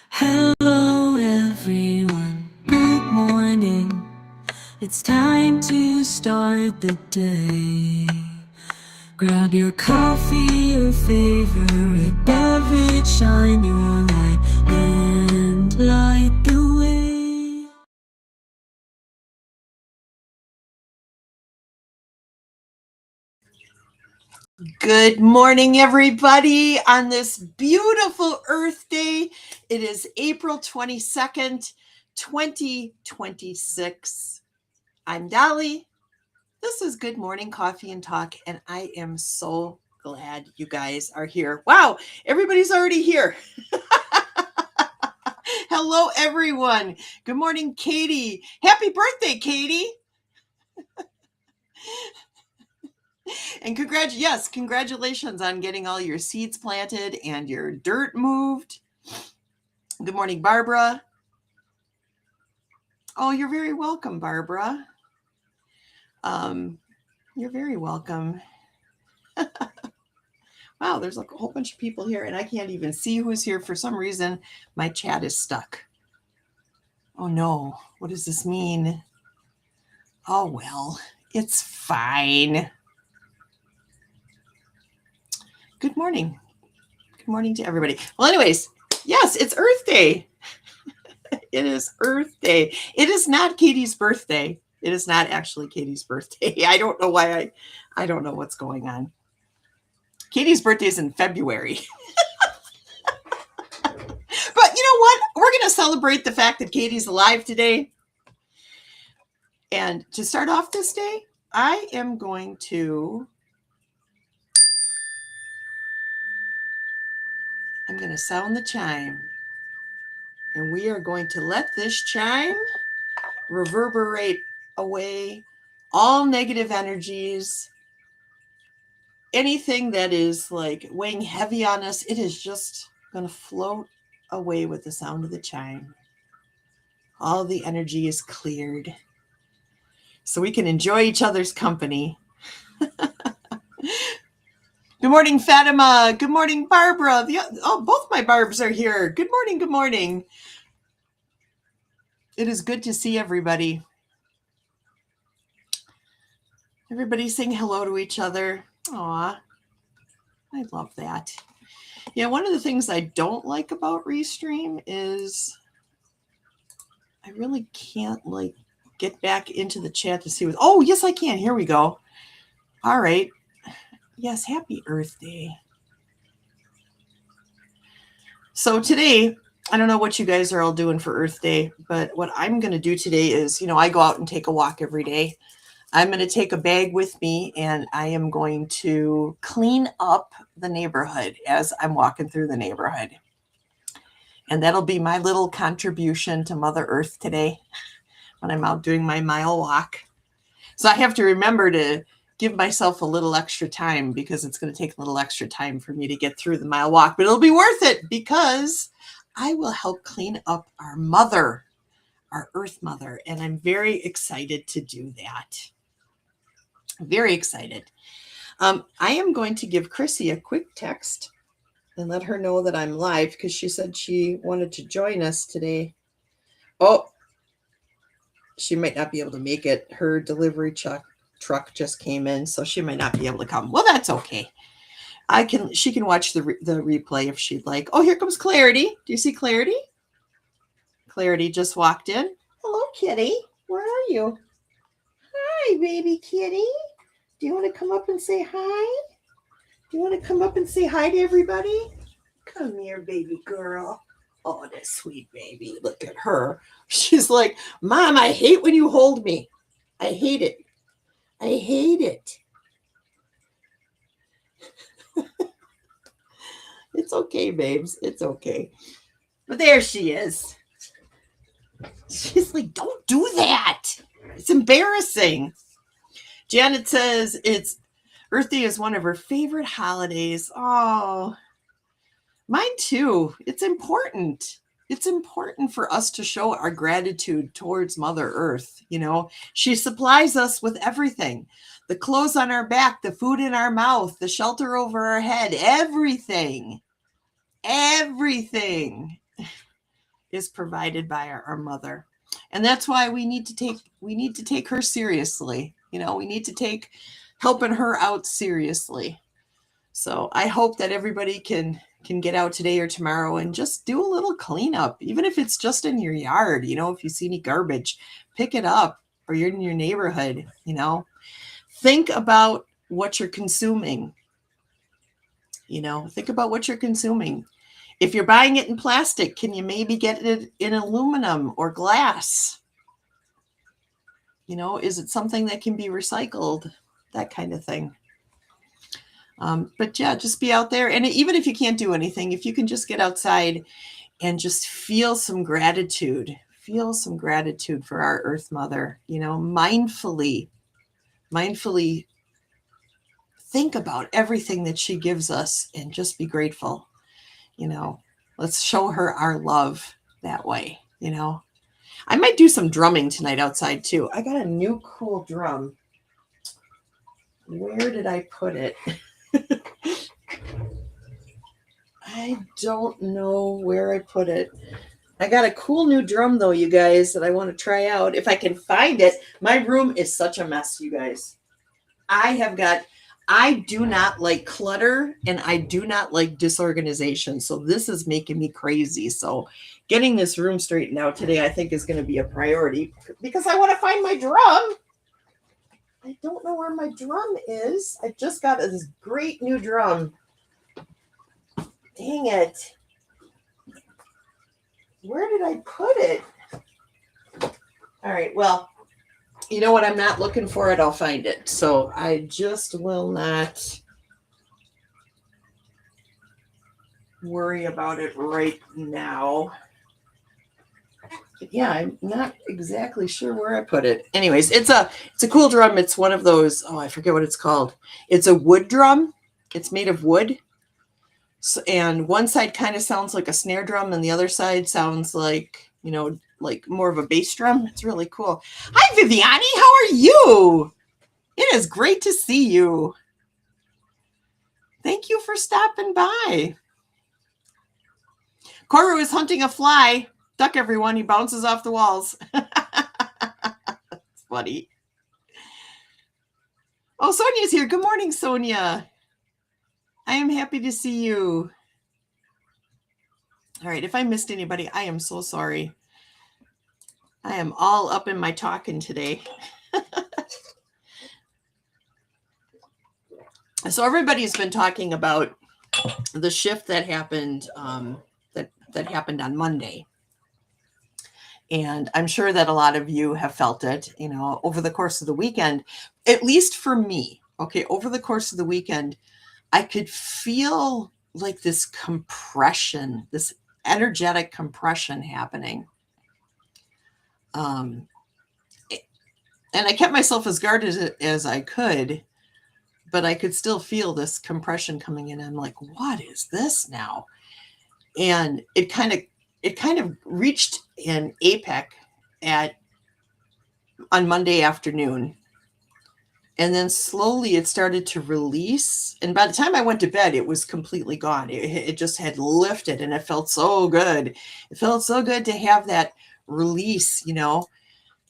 Hello everyone, good morning. It's time to start the day. Grab your coffee, your favorite beverage, shine your light and light the way. Good morning, everybody, on this beautiful Earth Day. It is April 22nd, 2026. I'm Dolly. This is Good Morning Coffee and Talk, and I am so glad you guys are here. Wow, everybody's already here. Hello, everyone. Good morning, Katie. Happy birthday, Katie. And congratulations on getting all your seeds planted and your dirt moved. Good morning, Barbara. Oh, you're very welcome, Barbara. You're very welcome. Wow, there's like a whole bunch of people here, and I can't even see who's here. For some reason, my chat is stuck. Oh no, what does this mean? Oh well, it's fine. Good morning. Good morning to everybody. Well, anyways, yes, it's Earth Day. It is Earth Day. It is not Katie's birthday. It is not actually Katie's birthday. I don't know why I don't know what's going on. Katie's birthday is in February. But you know what? We're going to celebrate the fact that Katie's alive today. And to start off this day, I am going to sound the chime. And we are going to let this chime reverberate away all negative energies. Anything that is like weighing heavy on us, it is just going to float away with the sound of the chime. All the energy is cleared so we can enjoy each other's company. Good morning, Fatima. Good morning, Barbara. Both my Barbs are here. Good morning. Good morning. It is good to see everybody. Everybody saying hello to each other. Aw, I love that. Yeah, one of the things I don't like about Restream is I really can't get back into the chat to see what. Oh, yes, I can. Here we go. All right. Yes, happy Earth Day. So today, I don't know what you guys are all doing for Earth Day, but what I'm going to do today is, I go out and take a walk every day. I'm going to take a bag with me and I am going to clean up the neighborhood as I'm walking through the neighborhood. And that'll be my little contribution to Mother Earth today when I'm out doing my mile walk. So I have to remember to give myself a little extra time because it's going to take a little extra time for me to get through the mile walk, but it'll be worth it because I will help clean up our mother, our Earth Mother, and I'm very excited to do that. Very excited. I am going to give Chrissy a quick text and let her know that I'm live because she said she wanted to join us today. Oh, she might not be able to make it. Her delivery truck just came in, so she might not be able to come. Well, that's okay. She can watch the replay if she'd like. Oh, here comes Clarity. Do you see Clarity? Clarity just walked in. Hello, kitty. Where are you? Hi, baby kitty. Do you want to come up and say hi? Do you want to come up and say hi to everybody? Come here, baby girl. Oh, that sweet baby. Look at her. She's like, Mom, I hate when you hold me. I hate it. I hate it. It's okay, babes. It's okay. But there she is. She's like, don't do that. It's embarrassing. Janet says it's Earth Day is one of her favorite holidays. Oh, mine too. It's important. It's important for us to show our gratitude towards Mother Earth. She supplies us with everything. The clothes on our back, the food in our mouth, the shelter over our head, everything. Everything. is provided by our mother. And that's why we need to take her seriously. You know, we need to take helping her out seriously. So I hope that everybody can get out today or tomorrow and just do a little cleanup, even if it's just in your yard. You know, if you see any garbage, pick it up, or you're in your neighborhood. You know, think about what you're consuming. You know, think about what you're consuming. If you're buying it in plastic, can you maybe get it in aluminum or glass? You know, is it something that can be recycled? That kind of thing. But yeah, just be out there. And even if you can't do anything, if you can just get outside and just feel some gratitude for our Earth Mother, you know, mindfully think about everything that she gives us and just be grateful. You know, let's show her our love that way. You know, I might do some drumming tonight outside too. I got a new cool drum. Where did I put it? I don't know where I put it. I got a cool new drum though, you guys, that I want to try out. If I can find it. My room is such a mess, you guys. I do not like clutter and I do not like disorganization. So this is making me crazy. So getting this room straightened out today, I think is going to be a priority because I want to find my drum. I don't know where my drum is. I just got this great new drum. Dang it. Where did I put it? All right. Well, you know what? I'm not looking for it. I'll find it. So I just will not worry about it right now. But yeah, I'm not exactly sure where I put it. Anyways, it's a cool drum. It's one of those, oh, I forget what it's called. It's a wood drum. It's made of wood. So, and one side kind of sounds like a snare drum and the other side sounds like, you know, like more of a bass drum. It's really cool. Hi, Viviani. How are you? It is great to see you. Thank you for stopping by. Koru is hunting a fly. Duck, everyone. He bounces off the walls. It's funny. Oh, Sonia's here. Good morning, Sonia. I am happy to see you. All right. If I missed anybody, I am so sorry. I am all up in my talking today. So everybody's been talking about the shift that happened that happened on Monday. And I'm sure that a lot of you have felt it, you know, over the course of the weekend, at least for me. Okay, over the course of the weekend, I could feel like this compression, this energetic compression happening. And I kept myself as guarded as I could, but I could still feel this compression coming in. I'm like, what is this now? And it kind of reached an apex on Monday afternoon. And then slowly it started to release. And by the time I went to bed, it was completely gone. It just had lifted and it felt so good. It felt so good to have that release, you know.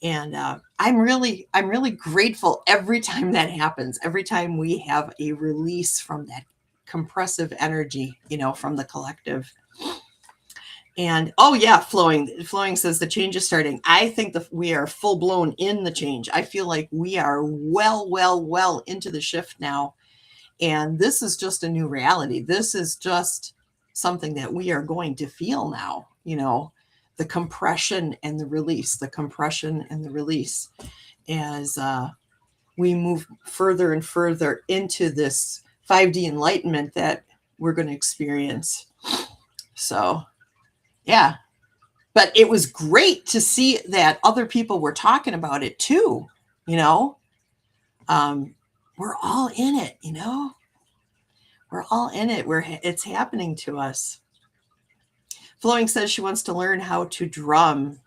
And I'm really grateful every time that happens, every time we have a release from that compressive energy, you know, from the collective. And oh yeah, flowing says the change is starting. I think we are full blown in the change. I feel like we are well into the shift now. And this is just a new reality. This is just something that we are going to feel now, you know, the compression and the release, as we move further and further into this 5D enlightenment that we're going to experience. So yeah, but it was great to see that other people were talking about it too. You know, we're all in it, you know, we're all in it. It's happening to us. Flowing says she wants to learn how to drum.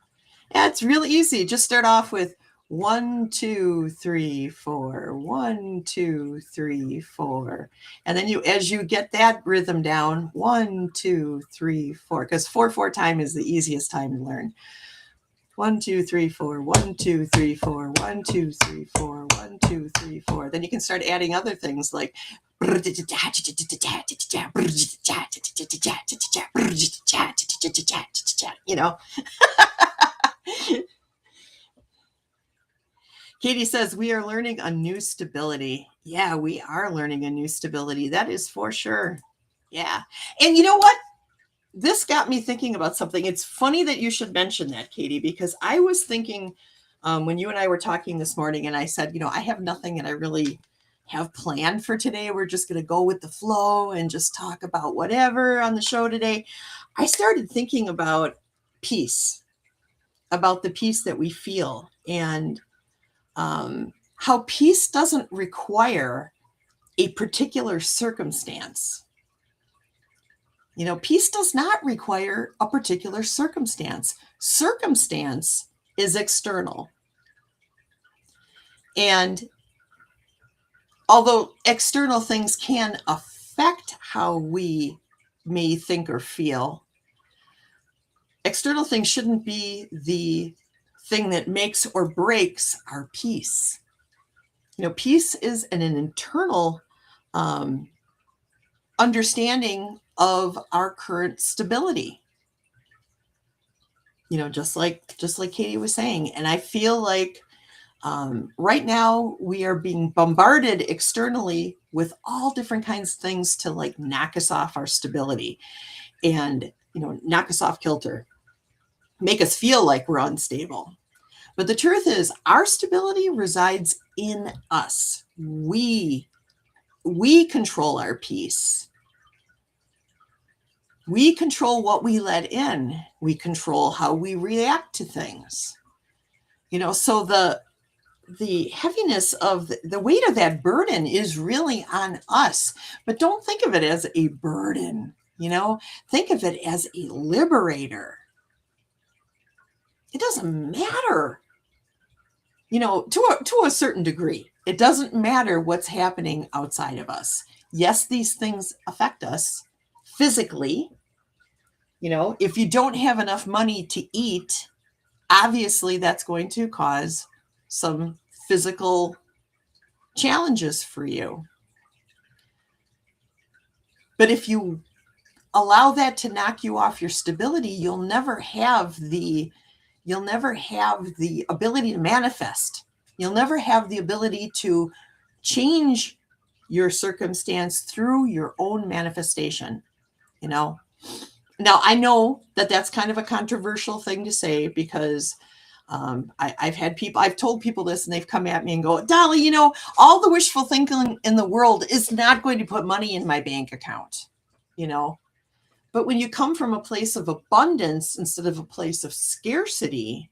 Yeah, it's really easy. Just start off with 1, 2, 3, 4. 1, 2, 3, 4. And then as you get that rhythm down, 1, 2, 3, 4, because 4/4 time is the easiest time to learn. 1, 2, 3, 4. 1, 2, 3, 4. 1, 2, 3, 4. 1, 2, 3, 4. Then you can start adding other things like you know. Katie says, we are learning a new stability. Yeah, we are learning a new stability. That is for sure. Yeah. And you know what? This got me thinking about something. It's funny that you should mention that, Katie, because I was thinking when you and I were talking this morning, and I said, I have nothing that I really have planned for today. We're just going to go with the flow and just talk about whatever on the show today. I started thinking about peace, about the peace that we feel, and how peace doesn't require a particular circumstance. Peace does not require a particular circumstance. Circumstance is external. And although external things can affect how we may think or feel, external things shouldn't be the thing that makes or breaks our peace. Peace is an internal understanding of our current stability. Just like Katie was saying. And I feel like right now we are being bombarded externally with all different kinds of things to knock us off our stability and, knock us off kilter, make us feel like we're unstable. But the truth is, our stability resides in us. We control our peace. We control what we let in. We control how we react to things. So the heaviness of the weight of that burden is really on us. But don't think of it as a burden. Think of it as a liberator. It doesn't matter. To a certain degree, it doesn't matter what's happening outside of us. Yes, these things affect us physically. If you don't have enough money to eat, obviously that's going to cause some physical challenges for you. But if you allow that to knock you off your stability, you'll never have the ability to manifest. You'll never have the ability to change your circumstance through your own manifestation. Now, I know that that's kind of a controversial thing to say because I've told people this and they've come at me and go, Dali, all the wishful thinking in the world is not going to put money in my bank account, But when you come from a place of abundance instead of a place of scarcity,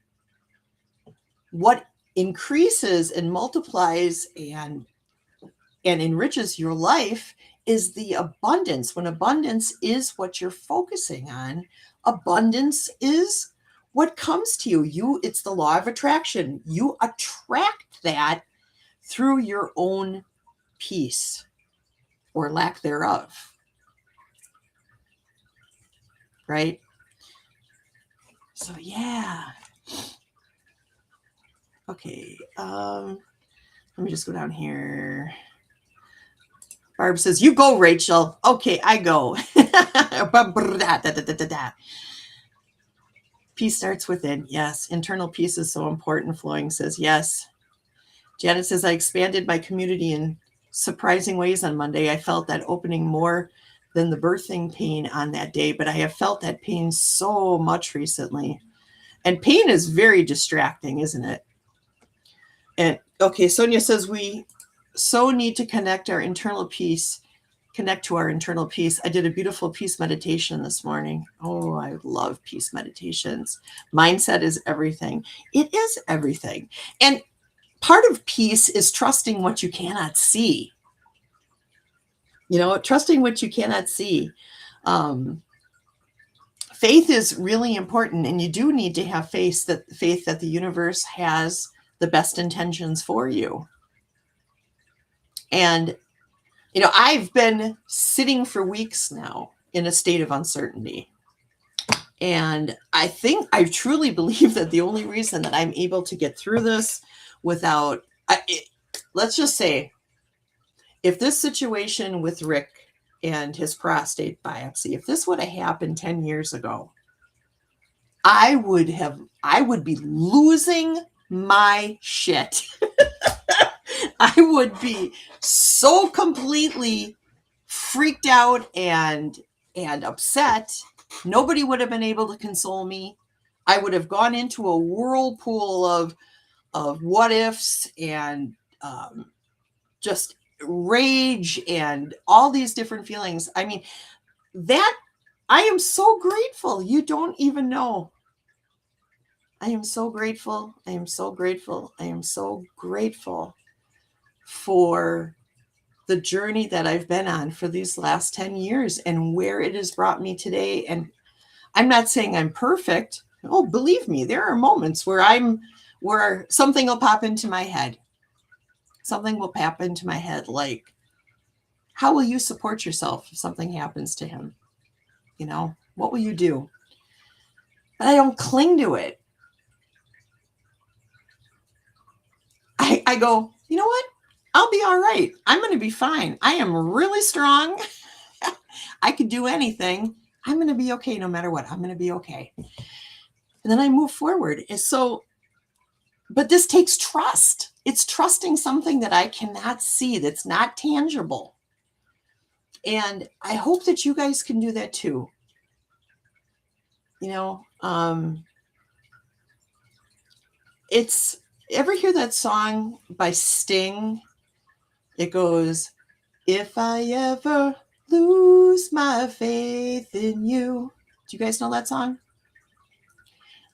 what increases and multiplies and enriches your life is the abundance. When abundance is what you're focusing on, abundance is what comes to you. It's the law of attraction. You attract that through your own peace or lack thereof. Right? So, yeah. Okay. Let me just go down here. Barb says, you go, Rachel. Okay, I go. Peace starts within. Yes. Internal peace is so important. Flowing says, yes. Janet says, I expanded my community in surprising ways on Monday. I felt that opening more than the birthing pain on that day, but I have felt that pain so much recently. And pain is very distracting, isn't it? And okay, Sonia says, we so need to connect to our internal peace. I did a beautiful peace meditation this morning. Oh, I love peace meditations. Mindset is everything. It is everything. And part of peace is trusting what you cannot see. Trusting what you cannot see. Faith is really important, and you do need to have faith that the universe has the best intentions for you. And, I've been sitting for weeks now in a state of uncertainty. And I truly believe that the only reason that I'm able to get through this without, let's just say, if this situation with Rick and his prostate biopsy, if this would have happened 10 years ago, I would be losing my shit. I would be so completely freaked out and upset. Nobody would have been able to console me. I would have gone into a whirlpool of what ifs and just rage and all these different feelings. I mean, that I am so grateful. You don't even know. I am so grateful. I am so grateful. I am so grateful for the journey that I've been on for these last 10 years and where it has brought me today. And I'm not saying I'm perfect. Oh, believe me, there are moments where something will pop into my head. Something will pop into my head like, how will you support yourself if something happens to him? What will you do? But I don't cling to it. I go, you know what? I'll be all right. I'm going to be fine. I am really strong. I could do anything. I'm going to be okay no matter what. I'm going to be okay. And then I move forward. But this takes trust. It's trusting something that I cannot see, that's not tangible. And I hope that you guys can do that too. Ever hear that song by Sting? It goes, if I ever lose my faith in you. Do you guys know that song?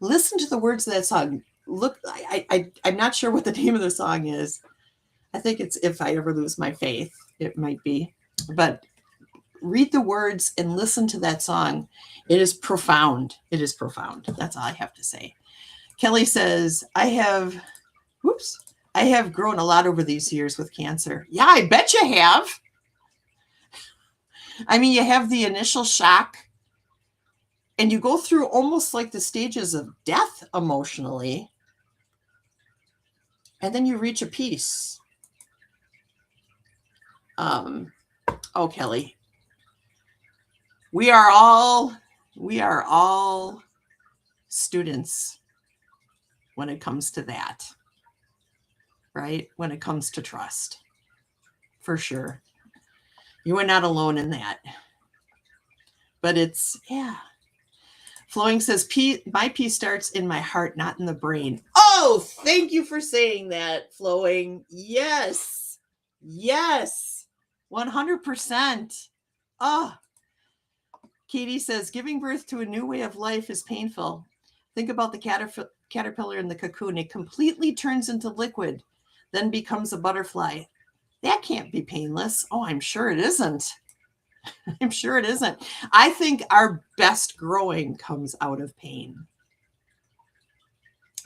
Listen to the words of that song. Look, I'm not sure what the name of the song is. I think it's If I Ever Lose My Faith. It might be. But read the words and listen to that song. It is profound. It is profound. That's all I have to say. Kelly says, I have grown a lot over these years with cancer. Yeah, I bet you have. I mean, you have the initial shock and you go through almost like the stages of death emotionally. And then you reach a peace. Oh, Kelly, we are all students when it comes to that, right? When it comes to trust, for sure. You are not alone in that. But Flowing says, my peace starts in my heart, not in the brain. Oh, thank you for saying that, Flowing. Yes. 100%. Oh, Katie says, giving birth to a new way of life is painful. Think about the caterpillar in the cocoon. It completely turns into liquid, then becomes a butterfly. That can't be painless. Oh, I'm sure it isn't. I'm sure it isn't. I think our best growing comes out of pain.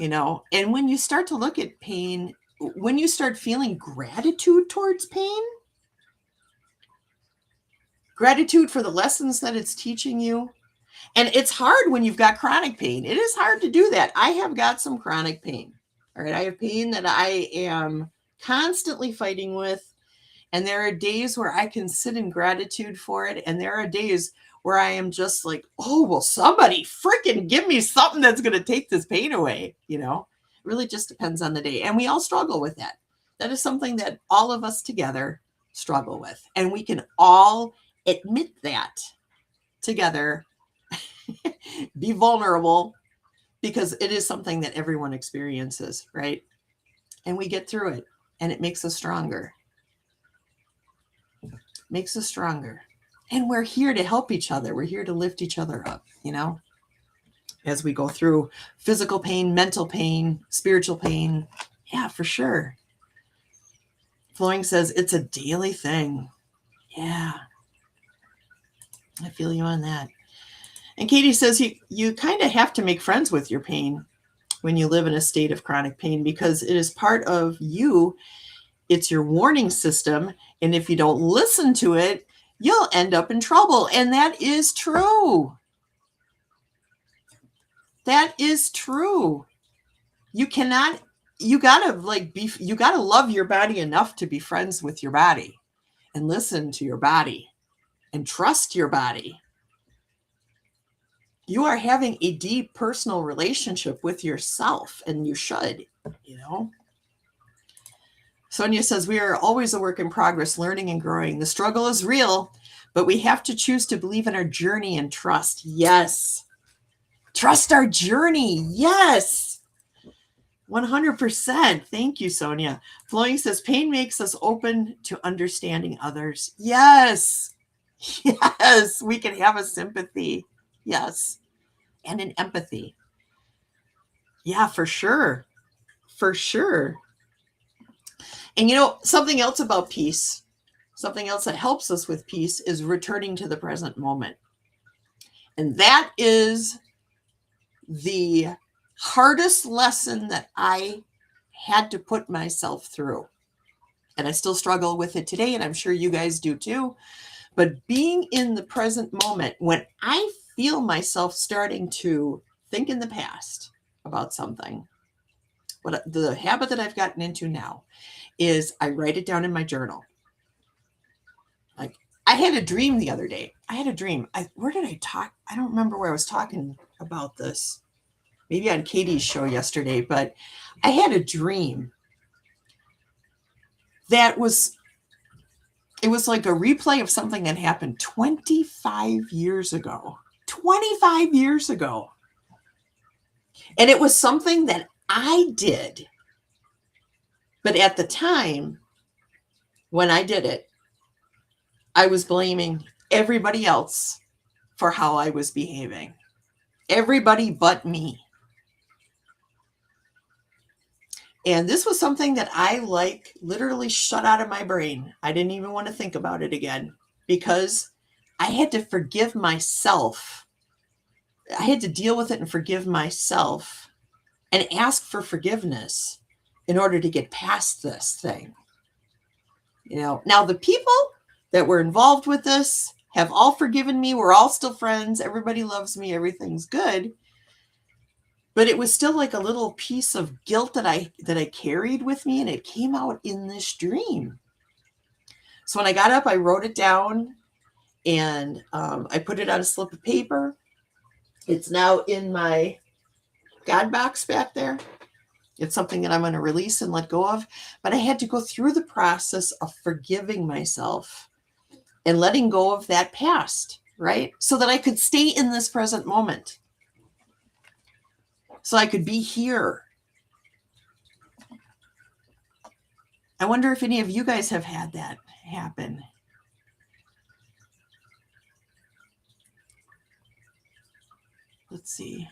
And when you start to look at pain, when you start feeling gratitude towards pain, gratitude for the lessons that it's teaching you. And it's hard when you've got chronic pain. It is hard to do that. I have got some chronic pain. All right. I have pain that I am constantly fighting with. And there are days where I can sit in gratitude for it. And there are days where I am just like, oh, well, somebody freaking give me something that's going to take this pain away. It really just depends on the day. And we all struggle with that. That is something that all of us together struggle with. And we can all admit that together, be vulnerable, because it is something that everyone experiences, right? And we get through it and it makes us stronger. And we're here to help each other. We're here to lift each other up, as we go through physical pain, mental pain, spiritual pain. Yeah, for sure. Flowing says it's a daily thing. Yeah. I feel you on that. And Katie says you kind of have to make friends with your pain. when you live in a state of chronic pain, because it is part of you. It's your warning system. And if you don't listen to it, you'll end up in trouble. And that is true. That is true. You cannot, you gotta you gotta love your body enough to be friends with your body and listen to your body and trust your body. You are having a deep personal relationship with yourself, and you should, you know. Sonia says, we are always a work in progress, learning and growing. The struggle is real, but we have to choose to believe in our journey and trust. Yes. Trust our journey. Yes. 100%. Thank you, Sonia. Flowing says, pain makes us open to understanding others. Yes. Yes. We can have a sympathy. Yes. And an empathy. Yeah, for sure. For sure. And you know, something else about peace, something else that helps us with peace is returning to the present moment. And that is the hardest lesson that I had to put myself through. And I still struggle with it today, and I'm sure you guys do too. But being in the present moment, when I feel myself starting to think in the past about something, what the habit that I've gotten into now is I write it down in my journal. Like, I had a dream the other day. I had a dream. Where did I talk? I don't remember where I was talking about this. Maybe on Katie's show yesterday, but I had a dream that was, it was like a replay of something that happened 25 years ago. 25 years ago. And it was something that I did. But at the time, when I did it, I was blaming everybody else for how I was behaving. Everybody but me. And this was something that I literally shut out of my brain. I didn't even want to think about it again because I had to forgive myself. I had to deal with it and forgive myself and ask for forgiveness in order to get past this thing. You know, now the people that were involved with this have all forgiven me. We're all still friends. Everybody loves me. Everything's good. But it was still like a little piece of guilt that I carried with me, and it came out in this dream. So when I got up, I wrote it down, and I put it on a slip of paper. It's now in my God box back there. It's something that I'm going to release and let go of. But I had to go through the process of forgiving myself and letting go of that past, right? So that I could stay in this present moment. So I could be here. I wonder if any of you guys have had that happen. Let's see.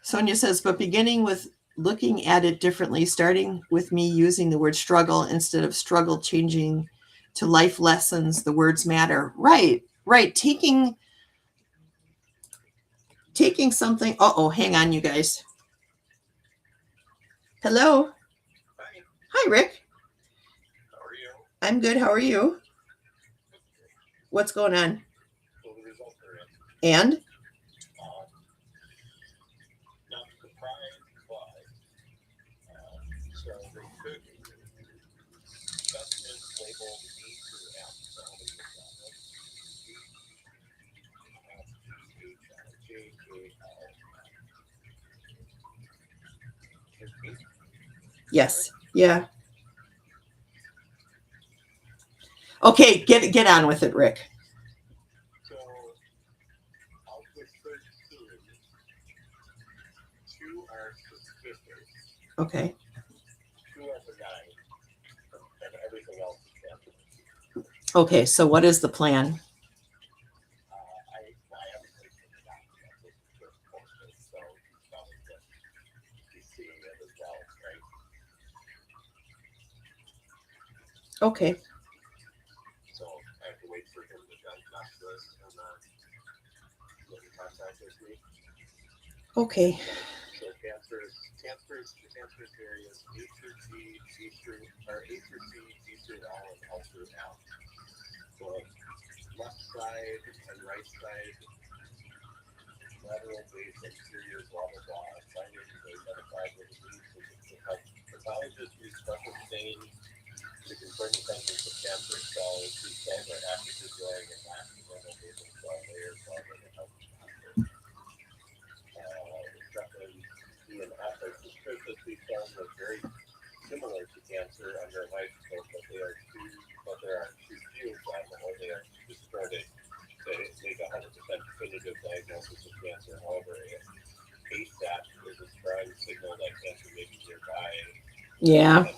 Sonia says, but beginning with looking at it differently, starting with me using the word struggle instead of struggle, changing to life lessons, the words matter. Right. Taking something. Hang on, you guys. Hello. Hi, Rick. How are you? I'm good. How are you? What's going on? So the results are in. And? Not surprised, but so they could just label E through F. So they just Yes. Yeah. Okay, get on with it, Rick. So I'll just put two are suspicious. Okay. Two are the guy, and everything else is happening. Okay, so what is the plan? I haven't taken it out yet. This is just posted, so he's probably just seeing it as well, right? Okay. So I have to wait for him to digest this and then get in contact with me. Okay. So cancerous areas A through G, G through, or A through C, G through L, and L through F. So left side and right side, lateral base, exterior, blah, blah, blah. Findings identified with the pathologists use special stains to confirm the presence of cancer cells. These cells are actively growing and lacking normal basal cell layers while in a healthy cancer. E and F are suspicious. These cells look very similar to cancer under a microscope, but there are too few of them, or they are distorted to make a 100% definitive diagnosis of cancer. However, ASAP is a strong signal that cancer may be nearby. Yeah. And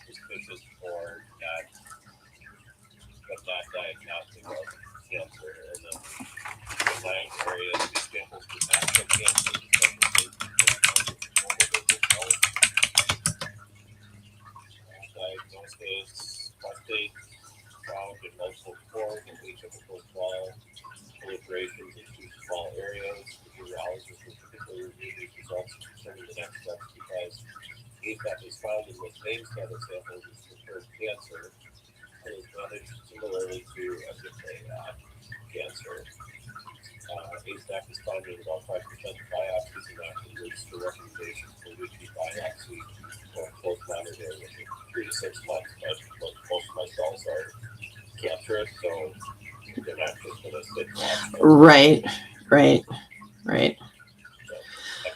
suspicious or not, but not diagnostic of cancer. And then the lying areas, these samples do not show cancer. Diagnosis, prostate found in multiple pores and atypical small proliferations in two small areas. The urologist will typically review these results and determine the next steps because ASAP is found in the same set of samples as confirmed cancer and is managed similarly to cancer. ASAP is found in about 5% of biopsies and actually leads to recommendations for routine biopsy or close monitoring within 3 to 6 months. But most of my cells are cancerous, so they're not just going to sit off. Right. So I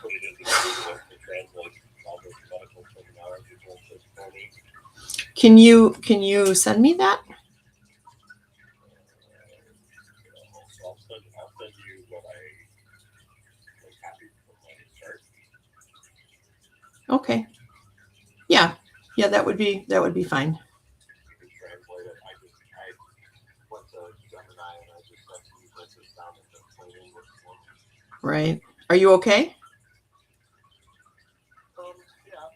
put it into Google to translate all this medical terminology for me. Can you send me that? So I'll send you what I copied from my chart. Okay. Yeah, that would be fine. You can translate it. I went to Gemini and I just got to write this down in the plain English form. Right. Are you okay? Yeah.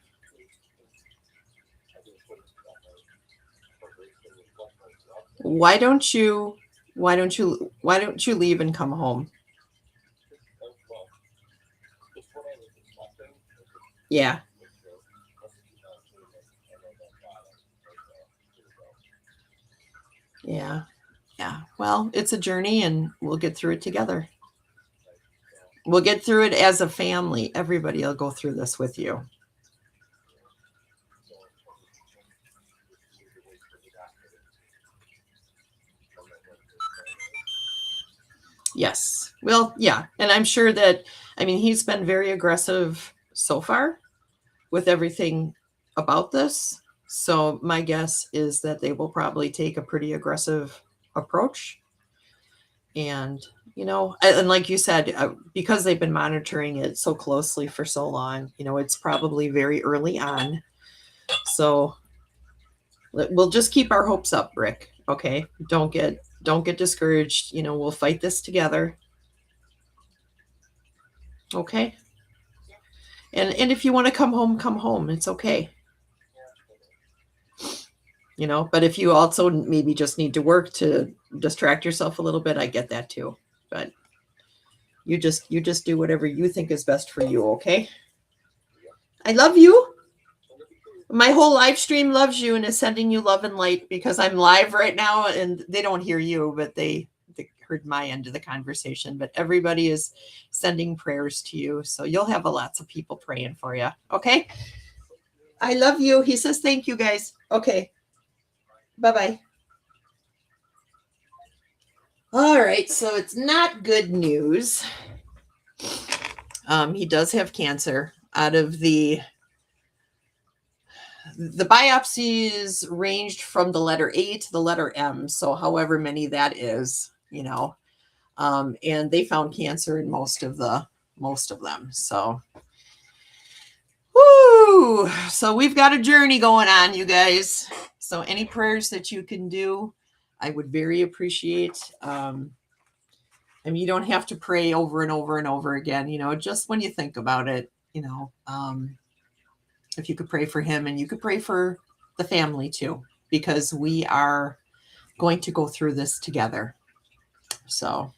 I just put it on my preparation and left myself. Why don't you leave and come home? Well, it's what I was expecting. Yeah. Yeah. Well, it's a journey and we'll get through it together. We'll get through it as a family. Everybody will go through this with you. Yes. Well, yeah. And I'm sure that, he's been very aggressive so far with everything about this. So my guess is that they will probably take a pretty aggressive approach. And, and like you said, because they've been monitoring it so closely for so long, it's probably very early on. So we'll just keep our hopes up, Rick. Okay. Don't get discouraged. We'll fight this together. Okay. And if you want to come home. It's okay. But if you also maybe just need to work to distract yourself a little bit, I get that too. But you just do whatever you think is best for you. Okay. I love you. My whole live stream loves you and is sending you love and light because I'm live right now and they don't hear you, but they heard my end of the conversation. But everybody is sending prayers to you. So you'll have lots of people praying for you. Okay. I love you. He says, thank you guys. Okay. Bye-bye. All right. So it's not good news. He does have cancer. Out of the biopsies ranged from the letter A to the letter M. So however many that is, and they found cancer in most of them. So, whoo! So we've got a journey going on, you guys. So any prayers that you can do, I would very appreciate. You don't have to pray over and over and over again, just when you think about it, if you could pray for him and you could pray for the family too, because we are going to go through this together. So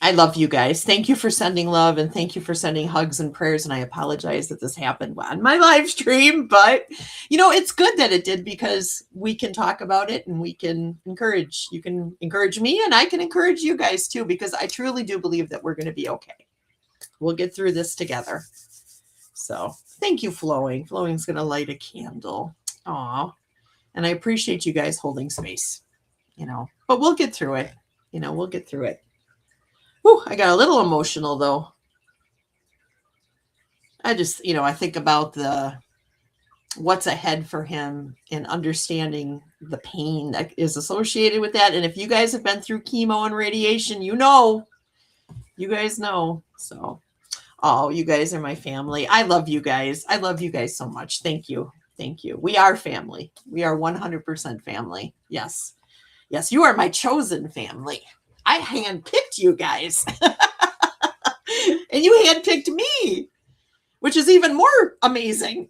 I love you guys. Thank you for sending love and thank you for sending hugs and prayers. And I apologize that this happened on my live stream, but it's good that it did because we can talk about it and we can encourage. You can encourage me and I can encourage you guys too, because I truly do believe that we're going to be okay. We'll get through this together. So thank you, Flowing. Flowing's going to light a candle. Aw. And I appreciate you guys holding space, but we'll get through it. We'll get through it. Whew, I got a little emotional though. I just, I think about what's ahead for him and understanding the pain that is associated with that. And if you guys have been through chemo and radiation, you guys know. So, oh, you guys are my family. I love you guys. I love you guys so much. Thank you. Thank you. We are family. We are 100% family. Yes. Yes, you are my chosen family. I handpicked you guys. And you handpicked me, which is even more amazing.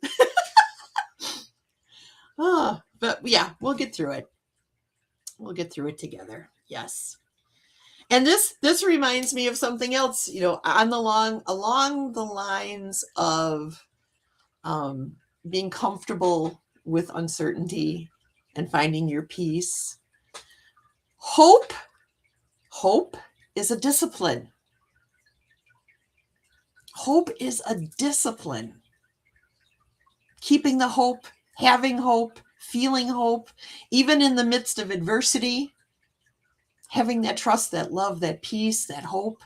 But yeah, we'll get through it. We'll get through it together. Yes. And this reminds me of something else, along the lines of being comfortable with uncertainty and finding your peace. Hope is a discipline. Hope is a discipline. Keeping the hope, having hope, feeling hope, even in the midst of adversity, having that trust, that love, that peace, that hope.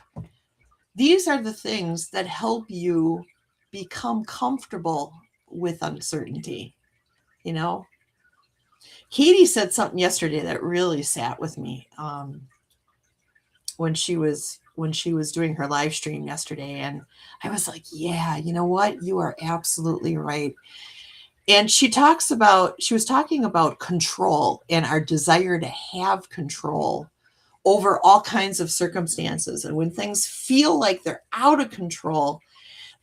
These are the things that help you become comfortable with uncertainty. Katie said something yesterday that really sat with me when she was doing her live stream yesterday. And I was like, yeah, you know what? You are absolutely right. And she was talking about control and our desire to have control over all kinds of circumstances. And when things feel like they're out of control,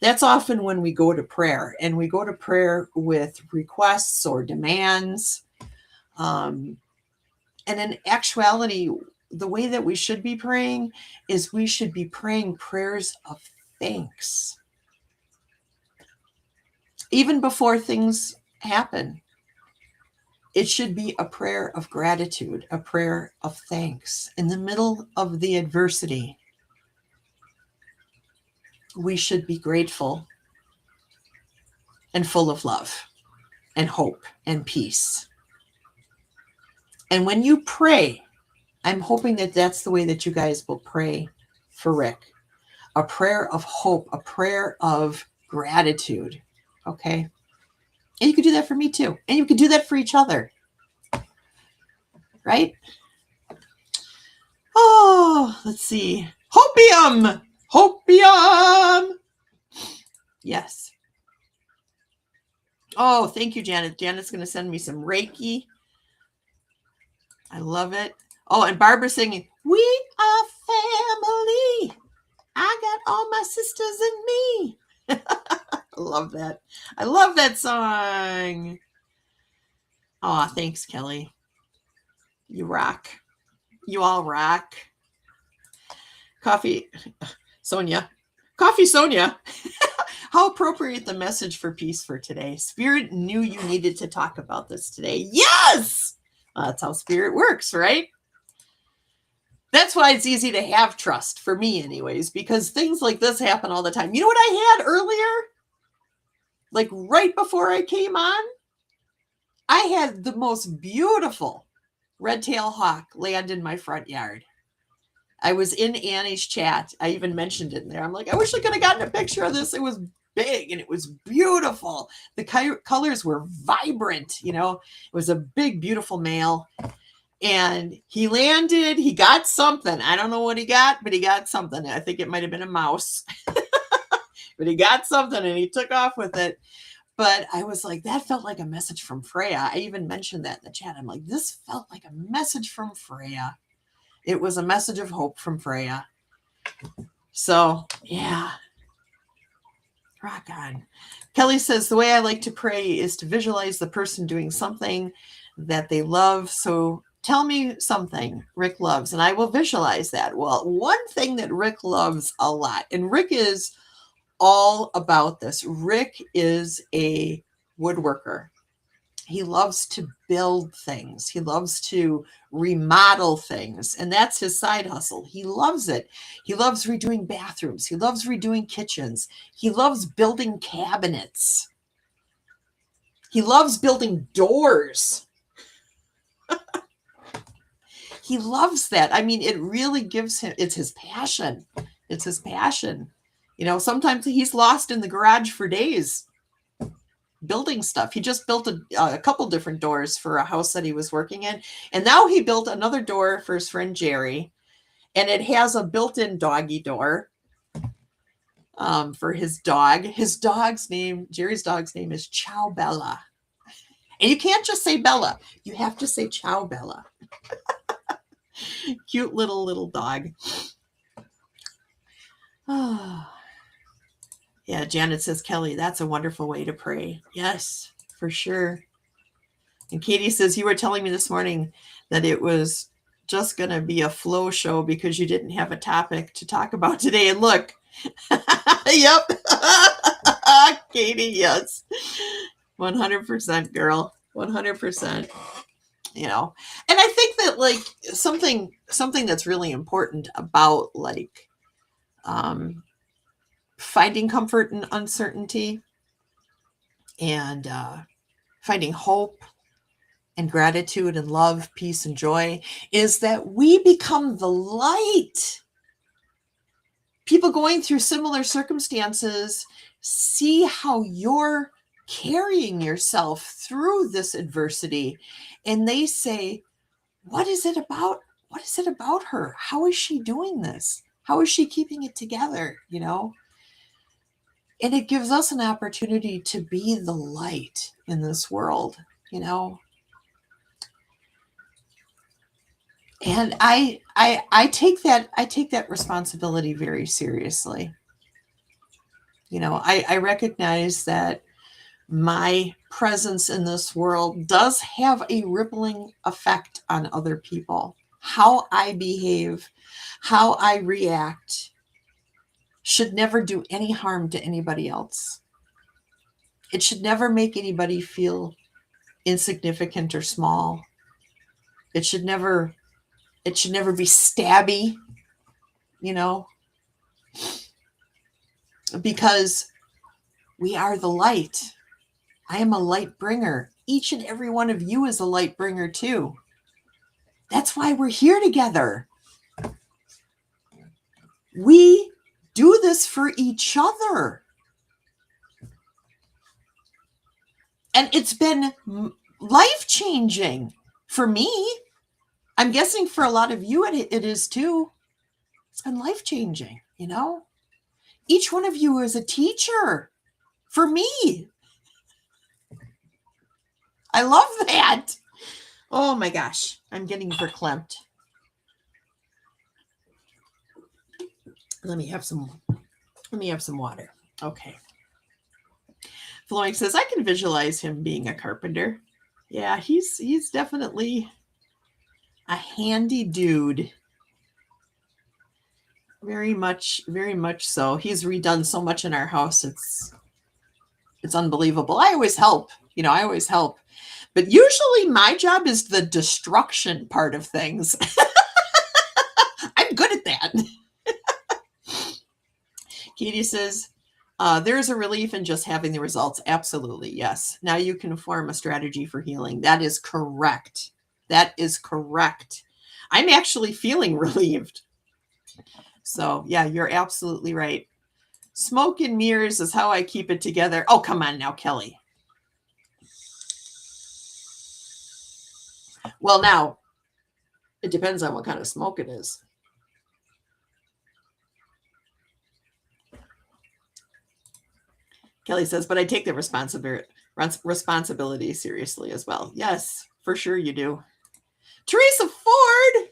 that's often when we go to prayer, and we go to prayer with requests or demands. And in actuality, the way that we should be praying is we should be praying prayers of thanks. Even before things happen, it should be a prayer of gratitude, a prayer of thanks. In the middle of the adversity, we should be grateful and full of love and hope and peace. And when you pray, I'm hoping that that's the way that you guys will pray for Rick. A prayer of hope, a prayer of gratitude. Okay? And you can do that for me too. And you can do that for each other. Right? Oh, let's see. Hopium! Hopium! Yes. Oh, thank you, Janet. Janet's going to send me some Reiki. I love it. Oh, and Barbara's singing, "We are family. I got all my sisters in me." I love that. I love that song. Oh, thanks, Kelly. You rock. You all rock. Coffee Sonia. How appropriate the message for peace for today. Spirit knew you needed to talk about this today. Yes! Well, that's how Spirit works, right? That's why it's easy to have trust, for me anyways, because things like this happen all the time. You know what I had earlier? Like right before I came on? I had the most beautiful red-tailed hawk land in my front yard. I was in Annie's chat. I even mentioned it in there. I'm like, I wish I could have gotten a picture of this. It was big and it was beautiful. The colors were vibrant, It was a big, beautiful male. And he landed. He got something. I don't know what he got, but he got something. I think it might have been a mouse. But he got something and he took off with it. But I was like, that felt like a message from Freya. I even mentioned that in the chat. I'm like, this felt like a message from Freya. It was a message of hope from Freya. So, yeah. Rock on. Kelly says, the way I like to pray is to visualize the person doing something that they love so tell me something Rick loves, and I will visualize that. Well, one thing that Rick loves a lot, and Rick is all about this. Rick is a woodworker. He loves to build things. He loves to remodel things. And that's his side hustle. He loves it. He loves redoing bathrooms. He loves redoing kitchens. He loves building cabinets. He loves building doors. He loves that. I mean, it really gives him, it's his passion. It's his passion. You know, sometimes he's lost in the garage for days building stuff. He just built a couple different doors for a house that he was working in. And now he built another door for his friend Jerry. And it has a built-in doggy door for his dog. His dog's name, Jerry's dog's name is Chow Bella. And you can't just say Bella. You have to say Chow Bella. Cute little dog. Oh. Yeah, Janet says, Kelly, that's a wonderful way to pray. Yes, for sure. And Katie says, you were telling me this morning that it was just going to be a flow show because you didn't have a topic to talk about today. And look, yep, Katie, yes, 100%, girl, 100%. You know, and I think that like something that's really important about like finding comfort in uncertainty and finding hope and gratitude and love, peace and joy is that we become the light. People going through similar circumstances see how you're carrying yourself through this adversity, and they say, what is it about? What is it about her? How is she doing this? How is she keeping it together? You know? And it gives us an opportunity to be the light in this world, you know? And I take that responsibility very seriously. You know, I recognize that my presence in this world does have a rippling effect on other people. How I behave, how I react should never do any harm to anybody else. It should never make anybody feel insignificant or small. It should never be stabby, you know, because we are the light. I am a light bringer. Each and every one of you is a light bringer too. That's why we're here together. We do this for each other. And it's been life-changing for me. I'm guessing for a lot of you it is too. It's been life-changing, you know? Each one of you is a teacher for me. I love that. Oh my gosh, I'm getting verklempt. Let me have some water. Okay. Flowing says, I can visualize him being a carpenter. Yeah, he's definitely a handy dude. Very much so. He's redone so much in our house. It's unbelievable. I always help. You know, I always help. But usually my job is the destruction part of things. I'm good at that. Katie says, there is a relief in just having the results. Absolutely, yes. Now you can form a strategy for healing. That is correct. That is correct. I'm actually feeling relieved. So, yeah, you're absolutely right. Smoke and mirrors is how I keep it together. Oh, come on now, Kelly. Well, now, it depends on what kind of smoke it is. Kelly says, but I take the responsibility seriously as well. Yes, for sure you do. Teresa Ford,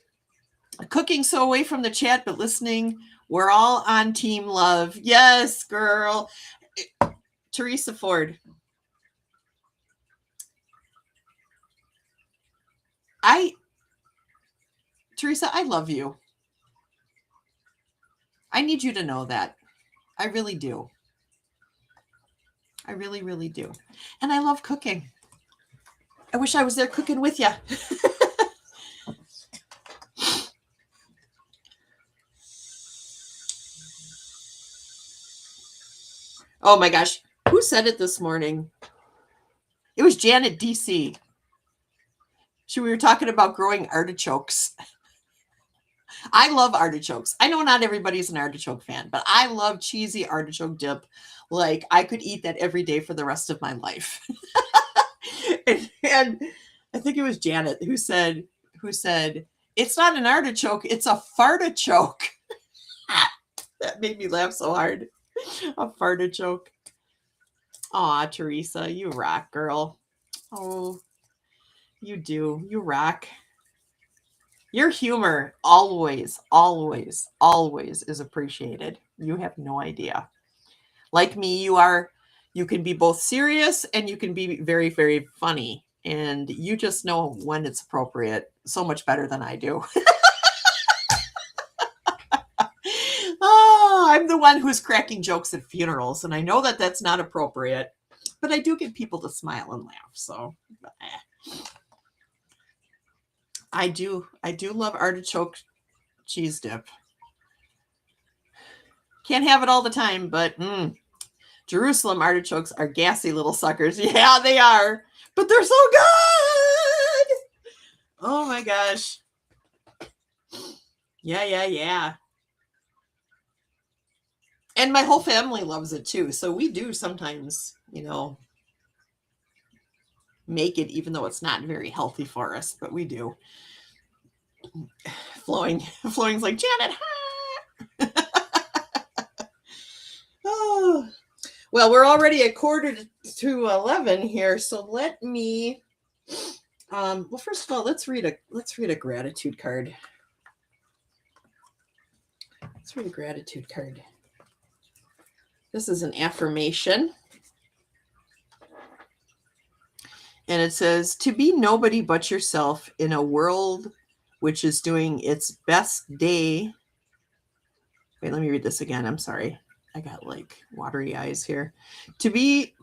cooking so away from the chat, but listening. We're all on team love. Yes, girl. Teresa Ford. I Teresa, I love you. I need you to know that. I really do. I really, really do. And I love cooking. I wish I was there cooking with you. Oh my gosh. Who said it this morning? It was Janet DC. We were talking about growing artichokes. I love artichokes. I know not everybody's an artichoke fan, but I love cheesy artichoke dip. Like I could eat that every day for the rest of my life. and I think it was Janet who said, it's not an artichoke, it's a fartichoke. That made me laugh so hard. A fartichoke. Aw, Teresa, you rock, girl. Oh, you do. You rock. Your humor always, always, always is appreciated. You have no idea. Like me, you can be both serious and you can be very, very funny. And you just know when it's appropriate so much better than I do. Oh, I'm the one who's cracking jokes at funerals. And I know that that's not appropriate. But I do get people to smile and laugh. So I do love artichoke cheese dip. Can't have it all the time, but Jerusalem artichokes are gassy little suckers. Yeah, they are. But they're so good. Oh my gosh. Yeah. And my whole family loves it too. So we do sometimes, make it, even though it's not very healthy for us, but we do. Flowing's like, Janet, Oh, well, we're already at 11:45 here, so let me. Well, first of all, let's read a gratitude card. Let's read a gratitude card. This is an affirmation, and it says, "To be nobody but yourself in a world which is doing its best day." Wait, let me read this again. I'm sorry. I got like watery eyes here. To be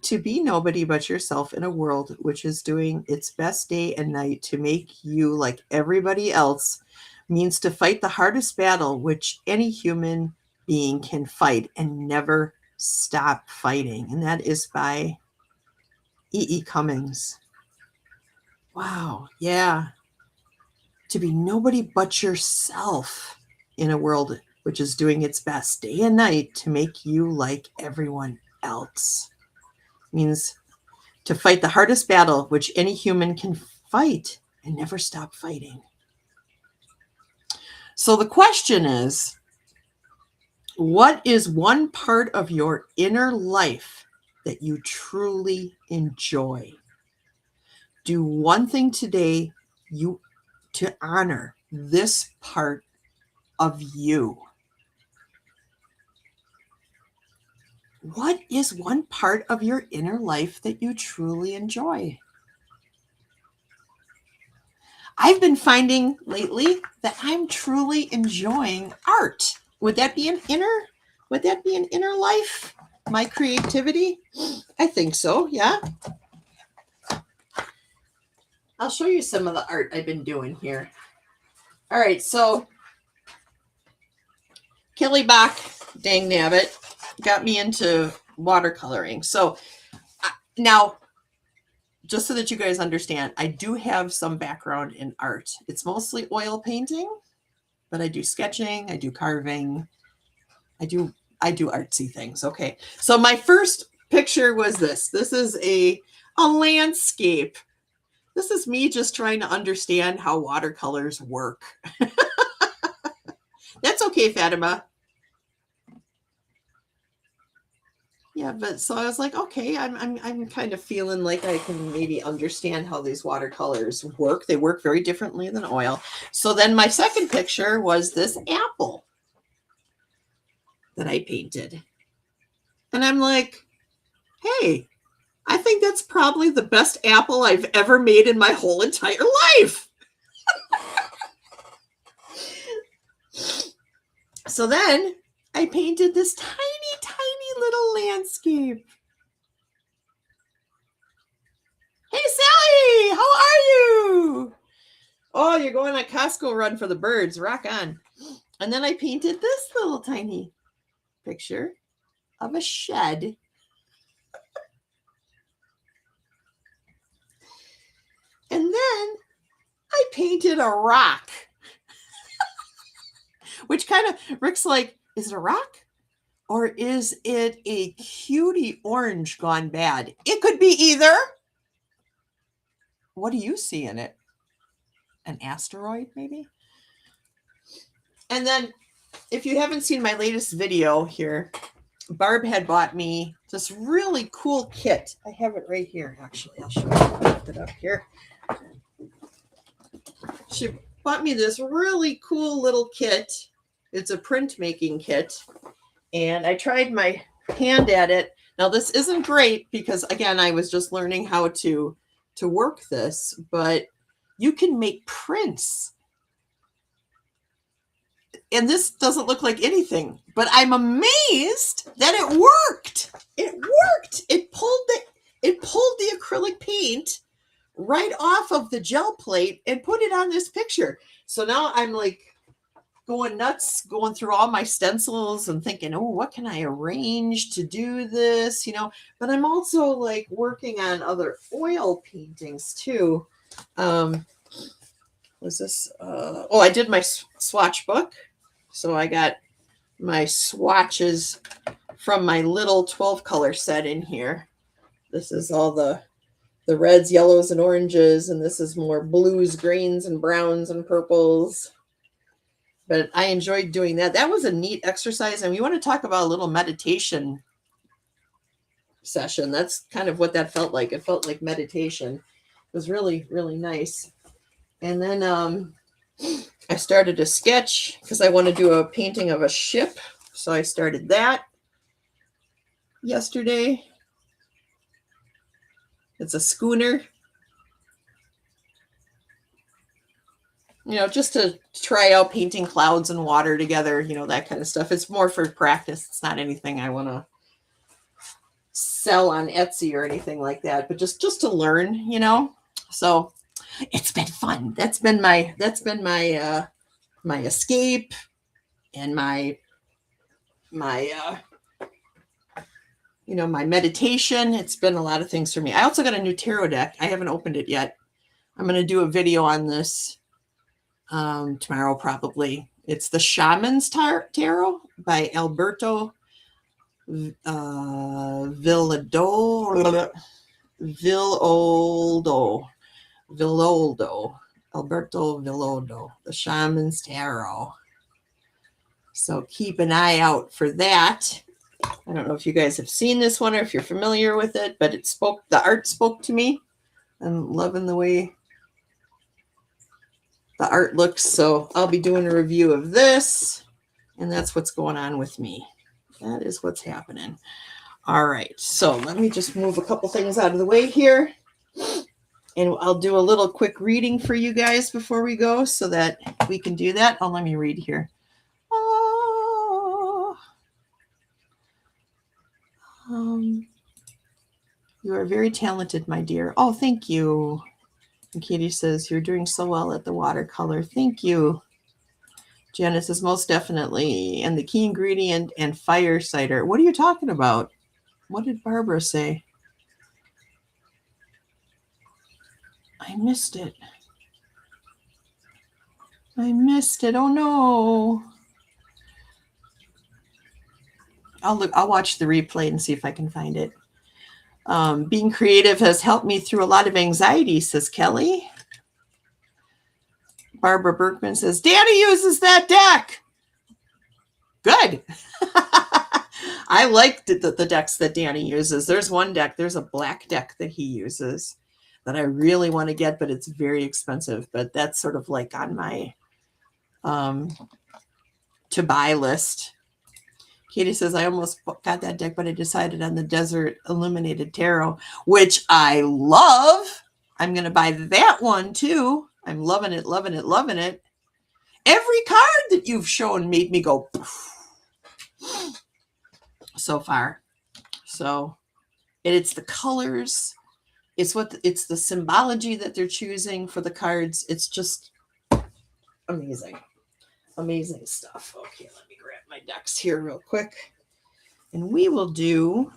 nobody but yourself in a world which is doing its best day and night to make you like everybody else means to fight the hardest battle which any human being can fight and never stop fighting. And that is by E.E. Cummings. Wow. Yeah. To be nobody but yourself in a world which is doing its best day and night to make you like everyone else. Means to fight the hardest battle which any human can fight and never stop fighting. So the question is, what is one part of your inner life that you truly enjoy? Do one thing today to honor this part of you. What is one part of your inner life that you truly enjoy? I've been finding lately that I'm truly enjoying art. Would that be an inner life? My creativity? I think so, yeah. I'll show you some of the art I've been doing here. All right, so Kelly Bach, dang nabbit, got me into watercoloring. So now, just so that you guys understand, I do have some background in art. It's mostly oil painting, but I do sketching, I do carving, I do artsy things. Okay, so my first picture was this. This is a landscape. This is me just trying to understand how watercolors work. That's okay, Fatima. Yeah, but so I was like, okay, I'm kind of feeling like I can maybe understand how these watercolors work. They work very differently than oil. So then my second picture was this apple that I painted. And I'm like, hey, I think that's probably the best apple I've ever made in my whole entire life. So then I painted this tiny, tiny little landscape. Hey, Sally, how are you? Oh, you're going on a Costco run for the birds. Rock on. And then I painted this little tiny picture of a shed. And then I painted a rock. Which kind of, Rick's like, is it a rock? Or is it a cutie orange gone bad? It could be either. What do you see in it? An asteroid, maybe? And then, if you haven't seen my latest video here, Barb had bought me this really cool kit. I have it right here, actually. I'll show you. I'll put it up here. She bought me this really cool little kit. It's a printmaking kit. And I tried my hand at it. Now, this isn't great because, again, I was just learning how to work this. But you can make prints. And this doesn't look like anything. But I'm amazed that it worked. It worked. It pulled the acrylic paint right off of the gel plate and put it on this picture. So now I'm like going nuts, going through all my stencils and thinking, oh, what can I arrange to do this? You know, but I'm also like working on other oil paintings too. Was this, I did my swatch book. So I got my swatches from my little 12 color set in here. This is all the reds, yellows, and oranges. And this is more blues, greens, and browns, and purples. But I enjoyed doing that. That was a neat exercise. And we want to talk about a little meditation session. That's kind of what that felt like. It felt like meditation. It was really, really nice. And then I started a sketch because I want to do a painting of a ship. So I started that yesterday. It's a schooner. You know, just to try out painting clouds and water together, you know, that kind of stuff. It's more for practice. It's not anything I want to sell on Etsy or anything like that, but just to learn, you know. So it's been fun. That's been my my escape and my meditation. It's been a lot of things for me. I also got a new tarot deck. I haven't opened it yet. I'm going to do a video on this tomorrow probably. It's the Shaman's Tarot by Alberto Villoldo. Alberto Villoldo, the Shaman's Tarot. So keep an eye out for that. I don't know if you guys have seen this one or if you're familiar with it, but the art spoke to me. I'm loving the way the art looks. So I'll be doing a review of this, and that's what's going on with me. That is what's happening. All right. So let me just move a couple things out of the way here. And I'll do a little quick reading for you guys before we go so that we can do that. Oh, let me read here. You are very talented, my dear. Oh, thank you. And Katie says, you're doing so well at the watercolor. Thank you. Janice says, most definitely. And the key ingredient and fire cider. What are you talking about? What did Barbara say? I missed it. Oh no. I'll watch the replay and see if I can find it. Being creative has helped me through a lot of anxiety, says Kelly. Barbara Berkman says, Danny uses that deck. Good. I like the decks that Danny uses. There's one deck. There's a black deck that he uses that I really want to get, but it's very expensive. But that's sort of like on my to buy list. Katie says, I almost got that deck, but I decided on the Desert Illuminated Tarot, which I love. I'm going to buy that one too. I'm loving it, loving it, loving it. Every card that you've shown made me go so far. So, and it's the colors. It's it's the symbology that they're choosing for the cards. It's just amazing. Amazing stuff. Okay, let me grab my decks here real quick. And we will do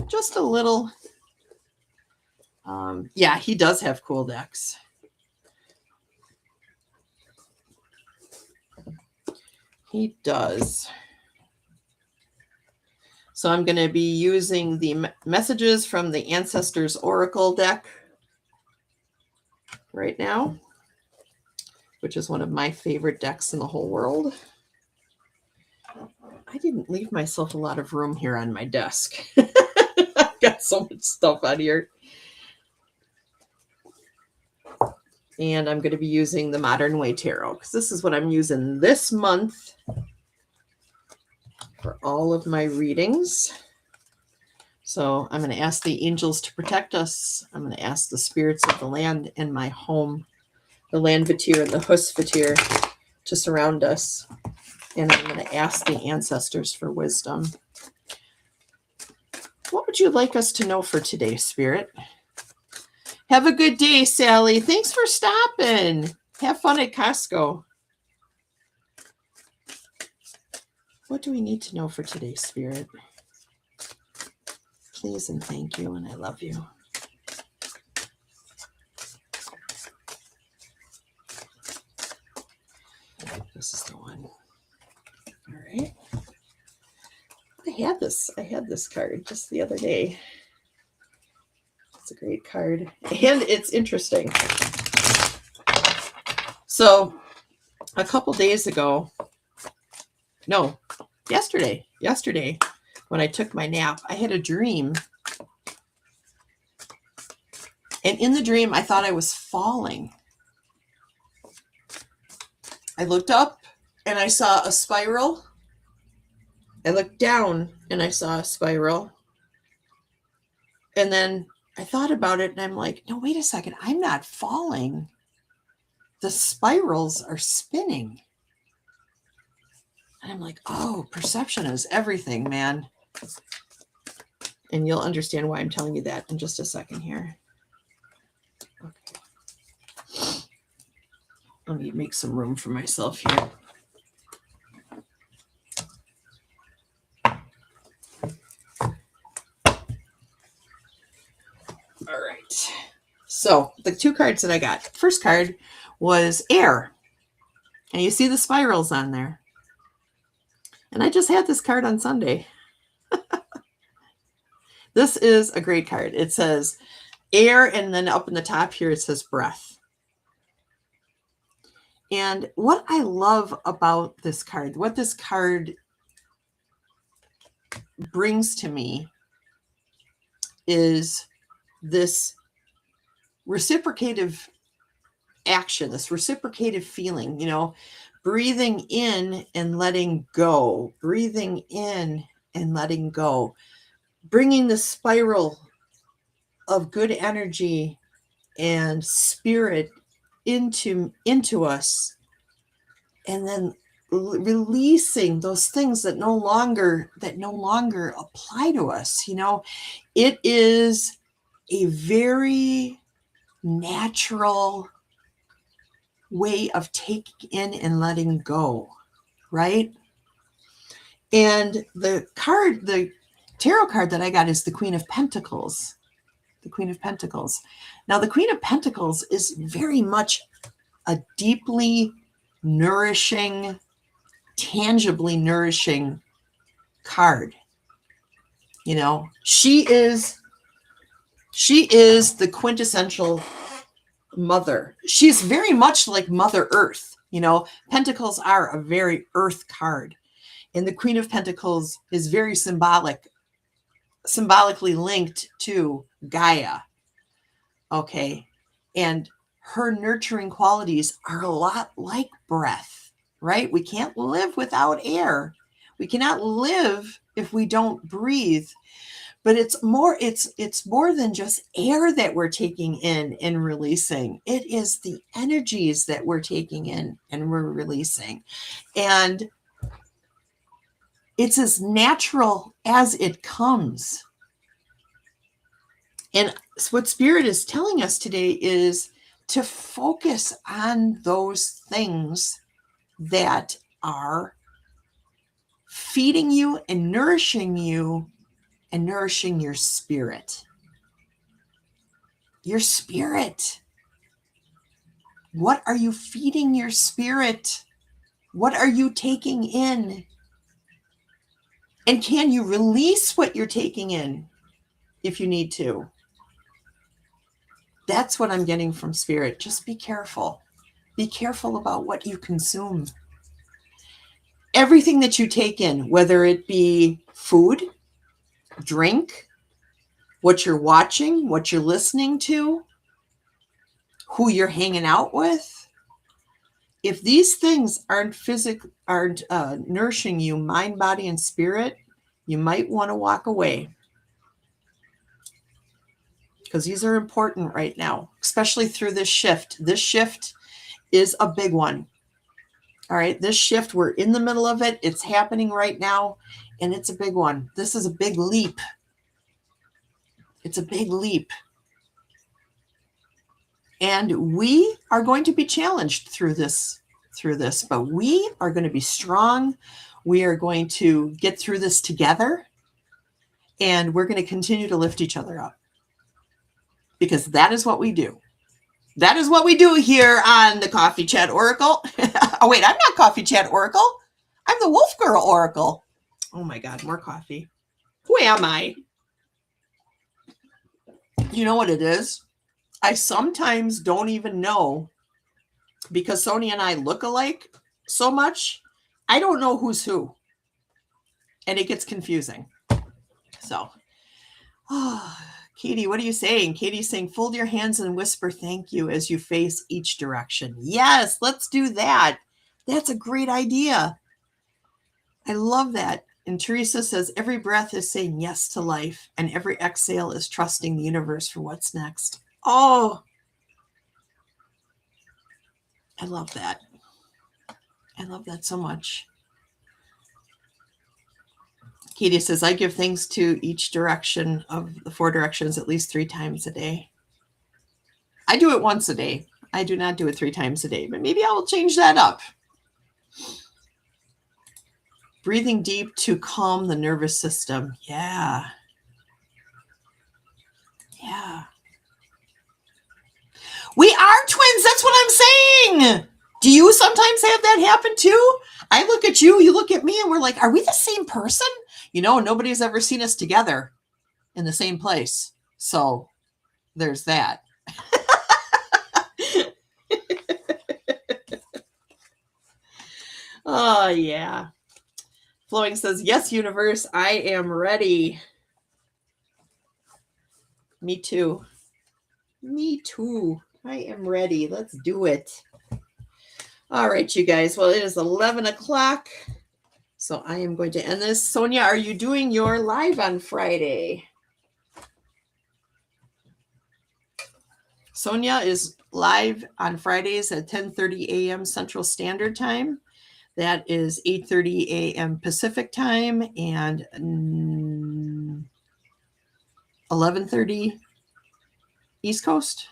just a little. Yeah, he does have cool decks. He does. So I'm going to be using the messages from the Ancestors Oracle deck right now, which is one of my favorite decks in the whole world. I didn't leave myself a lot of room here on my desk. I've got so much stuff on here. And I'm going to be using the Modern Way Tarot because this is what I'm using this month for all of my readings. So I'm going to ask the angels to protect us. I'm going to ask the spirits of the land and my home, the land Vatir and the Hus Vatir, to surround us. And I'm going to ask the ancestors for wisdom. What would you like us to know for today, Spirit? Have a good day, Sally. Thanks for stopping. Have fun at Costco. What do we need to know for today, Spirit? Please and thank you, and I love you. This is the one. All right. I had this card just the other day. It's a great card. And it's interesting. So a couple days ago, no, yesterday, when I took my nap, I had a dream. And in the dream, I thought I was falling. I looked up and I saw a spiral. I looked down and I saw a spiral. And then I thought about it and I'm like, no, wait a second. I'm not falling. The spirals are spinning. And I'm like, oh, perception is everything, man. And you'll understand why I'm telling you that in just a second here. Okay. Let me make some room for myself here. All right. So the two cards that I got. First card was air. And you see the spirals on there. And I just had this card on Sunday. This is a great card. It says air, and then up in the top here it says breath. And what I love about this card, what this card brings to me is this reciprocative action, this reciprocative feeling, you know, breathing in and letting go, breathing in and letting go, bringing the spiral of good energy and spirit into us, and then releasing those things that no longer apply to us. You know, it is a very natural way of taking in and letting go, right? And the tarot card that I got is the Queen of Pentacles. The Queen of Pentacles. Now, the Queen of Pentacles is very much a deeply nourishing, tangibly nourishing card. You know, she is the quintessential mother. She's very much like Mother Earth. You know, Pentacles are a very earth card. And the Queen of Pentacles is very symbolically linked to Gaia. Okay. And her nurturing qualities are a lot like breath, right? We can't live without air. We cannot live if we don't breathe. But it's more than just air that we're taking in and releasing. It is the energies that we're taking in and we're releasing. And it's as natural as it comes. And what Spirit is telling us today is to focus on those things that are feeding you and nourishing your spirit. Your spirit. What are you feeding your spirit? What are you taking in? And can you release what you're taking in if you need to? That's what I'm getting from Spirit. Just be careful. Be careful about what you consume. Everything that you take in, whether it be food, drink, what you're watching, what you're listening to, who you're hanging out with. If these things aren't nourishing you, mind, body, and spirit, you might want to walk away. Because these are important right now, especially through this shift. This shift is a big one. All right, this shift, we're in the middle of it. It's happening right now, and it's a big one. This is a big leap. It's a big leap. And we are going to be challenged through this, but we are going to be strong. We are going to get through this together, and we're going to continue to lift each other up. Because that is what we do. That is what we do here on the Coffee Chat Oracle. Oh, wait, I'm not Coffee Chat Oracle. I'm the Wolf Girl Oracle. Oh, my God, more coffee. Who am I? You know what it is? I sometimes don't even know, because Sonia and I look alike so much, I don't know who's who. And it gets confusing. So, Katie, what are you saying? Katie's saying, fold your hands and whisper thank you as you face each direction. Yes, let's do that. That's a great idea. I love that. And Teresa says, every breath is saying yes to life, and every exhale is trusting the universe for what's next. Oh, I love that. I love that so much. Katie says, I give thanks to each direction of the 4 directions at least 3 times a day. I do it once a day. I do not do it 3 times a day, but maybe I will change that up. Breathing deep to calm the nervous system. Yeah. Yeah. We are twins. That's what I'm saying. Do you sometimes have that happen too? I look at you, you look at me, and we're like, are we the same person? You know, nobody's ever seen us together in the same place. So there's that. Oh, yeah. Flowing says, yes, universe, I am ready. Me too. Me too. I am ready. Let's do it. All right, you guys. Well, it is 11 o'clock. So I am going to end this. Sonia, are you doing your live on Friday? Sonia is live on Fridays at 10:30 a.m. Central Standard Time. That is 8:30 a.m. Pacific Time and 11:30 East Coast.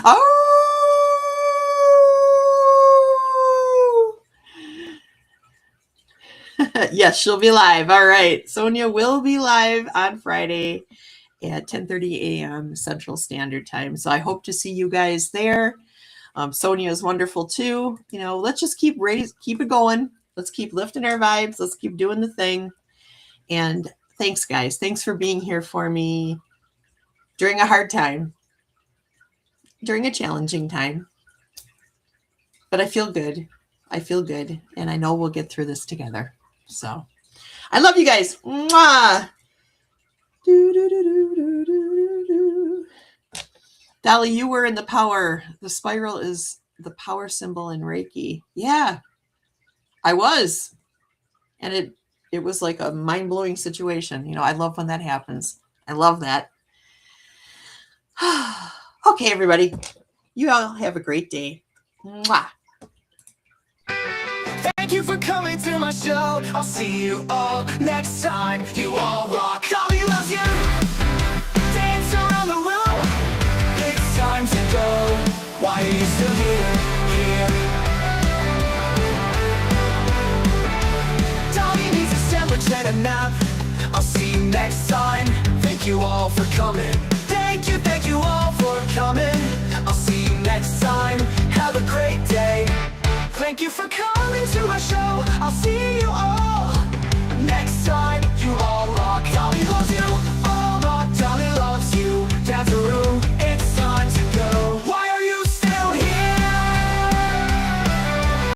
Oh! Yes, she'll be live. All right. Sonia will be live on Friday at 10:30 a.m. Central Standard Time. So I hope to see you guys there. Sonia is wonderful too. You know, let's just keep it going. Let's keep lifting our vibes. Let's keep doing the thing. And thanks, guys. Thanks for being here for me during a hard time, during a challenging time. But I feel good. I feel good. And I know we'll get through this together. So I love you guys. Mwah! Dali, you were in the power. The spiral is the power symbol in Reiki. Yeah, I was. And it was like a mind-blowing situation. You know, I love when that happens. I love that. Okay, everybody. You all have a great day. Mwah. Thank you for coming to my show. I'll see you all next time. You all rock. Dolly loves you. Dance around the room. It's time to go. Why are you still here? Dolly needs a sandwich and a nap. I'll see you next time. Thank you all for coming. Thank you all for coming. I'll see you next time. Have a great day. Thank you for coming to my show. I'll see you all next time. You all